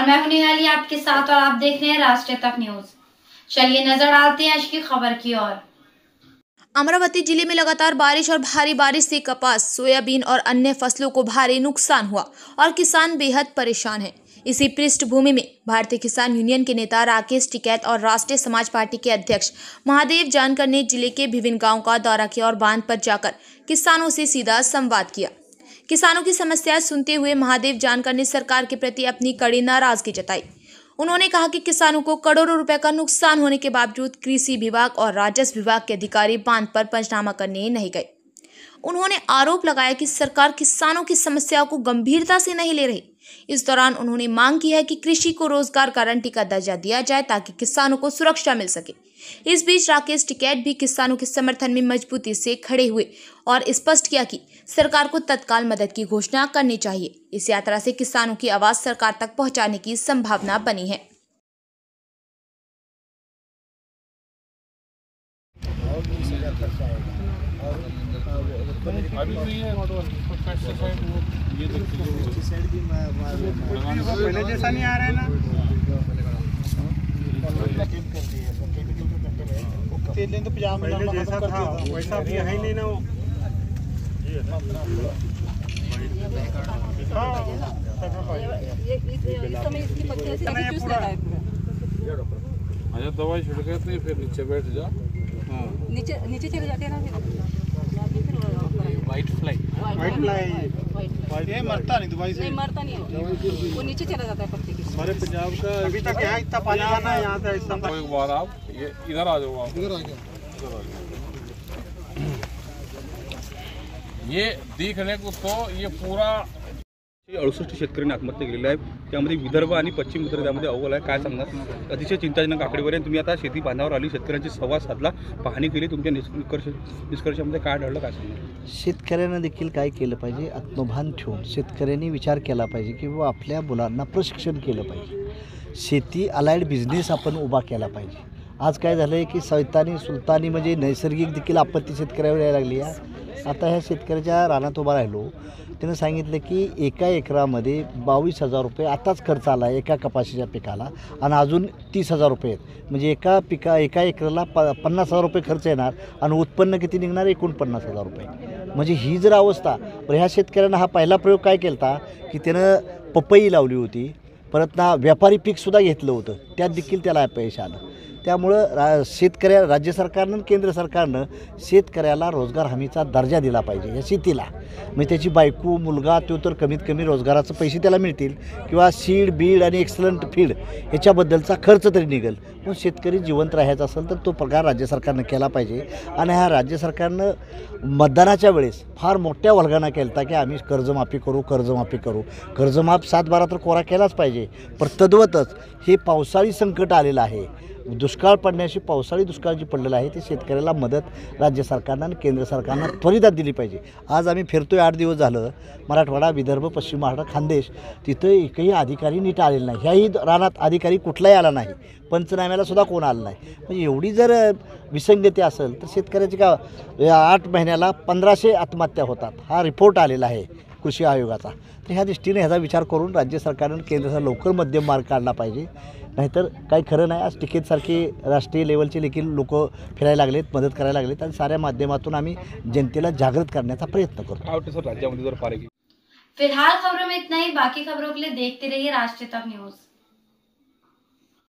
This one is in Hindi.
नमस्कार, मैं हूं निहाली आपके साथ और आप देख रहे हैं राष्ट्रीय तक न्यूज। चलिए नजर डालते हैं आज की खबर की ओर। अमरावती जिले में लगातार बारिश और भारी बारिश से कपास, सोयाबीन और अन्य फसलों को भारी नुकसान हुआ और किसान बेहद परेशान हैं। इसी पृष्ठभूमि में भारतीय किसान यूनियन के नेता राकेश टिकैत और राष्ट्रीय समाज पार्टी के अध्यक्ष महादेव जानकर ने जिले के विभिन्न गांवों का दौरा किया और बांध पर जाकर किसानों से सीधा संवाद किया। किसानों की समस्याएं सुनते हुए महादेव जानकर ने सरकार के प्रति अपनी कड़ी नाराजगी जताई। उन्होंने कहा कि किसानों को करोड़ों रुपए का नुकसान होने के बावजूद कृषि विभाग और राजस्व विभाग के अधिकारी बांध पर पंचनामा करने नहीं गए। उन्होंने आरोप लगाया कि सरकार किसानों की समस्याओं को गंभीरता से नहीं ले रही। इस दौरान उन्होंने मांग की है कि कृषि को रोजगार गारंटी का दर्जा दिया जाए ताकि किसानों को सुरक्षा मिल सके। इस बीच राकेश टिकैत भी किसानों के समर्थन में मजबूती से खड़े हुए और स्पष्ट किया कि सरकार को तत्काल मदद की घोषणा करनी चाहिए। इस यात्रा से किसानों की आवाज सरकार तक पहुंचाने की संभावना बनी है। अभी नहीं है ये पहले जैसा नहीं आ रहा है ना। तेल तो पजामा जैसा था वैसा भी है ही नहीं ना वो। अच्छा दवाई छिड़के थे फिर नीचे बैठ जा। नीचे नीचे चले जाते हैं ना। वाइट फ्लाई ये मरता नहीं दवाई से। नहीं मरता नहीं है, वो नीचे चला जाता है पत्ते के। हमारे पंजाब का अभी तक यहाँ इतना पानी आना है यहाँ से। एक बार आप ये इधर आ जाओ, आप इधर आ जाओ। ये देखने को तो ये पूरा 68 शेतकऱ्यांनी आत्महत्या केलेल्या आहे। त्यामध्ये विदर्भ आणि पश्चिम उत्तर त्यामध्ये अव्वल आहे। काय सांगणार? अतिशय चिंताजनक आकडेवारी आहे। तुम्ही आता शेती बांधावर आली, शेतकऱ्यांची संवाद साधला, पाहणी केली, तुमच्या निष्कर्षामध्ये काय आढळलं, काय सांगणार? शेतकऱ्यांना देखील काय केलं पाहिजे, आत्मभान ठेवून शेतकऱ्यांनी विचार केला पाहिजे की बाबा आपल्या मुलांना प्रशिक्षण केलं पाहिजे। शेती अलाइड बिझनेस आपण उभा केला पाहिजे। आज काय झालं आहे की सुलतानी म्हणजे नैसर्गिक देखील आपत्ती शेतकऱ्यावर यायला लागली आहे। आता ह्या शेतकऱ्याच्या रानात उभा राहिलो, त्यानं सांगितलं की एका एकरामध्ये 22,000 रुपये आताच खर्च आला आहे एका कपाशीच्या पिकाला आणि अजून 30,000 रुपये आहेत। म्हणजे एका एकराला 50,000 रुपये खर्च येणार आणि उत्पन्न किती निघणार? 49,000 रुपये। म्हणजे ही जर अवस्था, तर ह्या शेतकऱ्यांना हा पहिला प्रयोग काय केला की त्यानं पपई लावली होती, परत ना व्यापारी पीकसुद्धा घेतलं होतं, त्यात देखील त्याला अपयश आलं। त्यामुळं राज्य सरकारनं केंद्र सरकारनं शेतकऱ्याला रोजगार हमीचा दर्जा दिला पाहिजे या शेतीला। म्हणजे त्याची बायको मुलगा तो तर कमीत कमी रोजगाराचे पैसे त्याला मिळतील किंवा सीड बीड आणि एक्सलंट फीड ह्याच्याबद्दलचा खर्च तरी निघेल। पण शेतकरी जिवंत राहायचा असेल तर तो पगार राज्य सरकारनं केला पाहिजे। आणि ह्या राज्य सरकारनं मतदानाच्या वेळेस फार मोठ्या वल्गना केला की आम्ही कर्जमाफी करू। कर्जमाफ 7-12 तर कोरा केलाच पाहिजे। पण तद्वतच हे पावसाळी संकट आलेलं आहे, दुष्काळ पडण्याची पावसाळी दुष्काळ जी पडलेला आहे ते शेतकऱ्याला मदत राज्य सरकारनं आणि केंद्र सरकारनं त्वरित दिली पाहिजे। आज आम्ही फिरतोय 8 दिवस झालं, मराठवाडा, विदर्भ, पश्चिम महाराष्ट्र, खानदेश, तिथं एकही अधिकारी नीट आलेला नाही। ह्याही रानात अधिकारी कुठलाही आला नाही, पंचनाम्याला सुद्धा कोण आलं नाही। म्हणजे एवढी जर विसंगती असेल तर शेतकऱ्याची का 8 महिन्याला 1500 आत्महत्या होतात, हा रिपोर्ट आलेला आहे कृषी आयोगाचा। तर ह्या दृष्टीने ह्याचा विचार करून राज्य सरकारनं केंद्राचा लवकर मध्यम मार्ग काढला पाहिजे, नाहीतर काही खरं नाही। आज टिकेतसारखे राष्ट्रीय लेवलचे देखील लोक फिरायला लागलेत, मदत करायला लागलेत आणि साऱ्या माध्यमातून आम्ही जनतेला जागृत करण्याचा प्रयत्न करतो। राज्यामध्ये जर पाहिजे फिलहाल खबरों में इतना ही। बाकी खबरों के लिए देखते रहिए राष्ट्रीय तक न्यूज।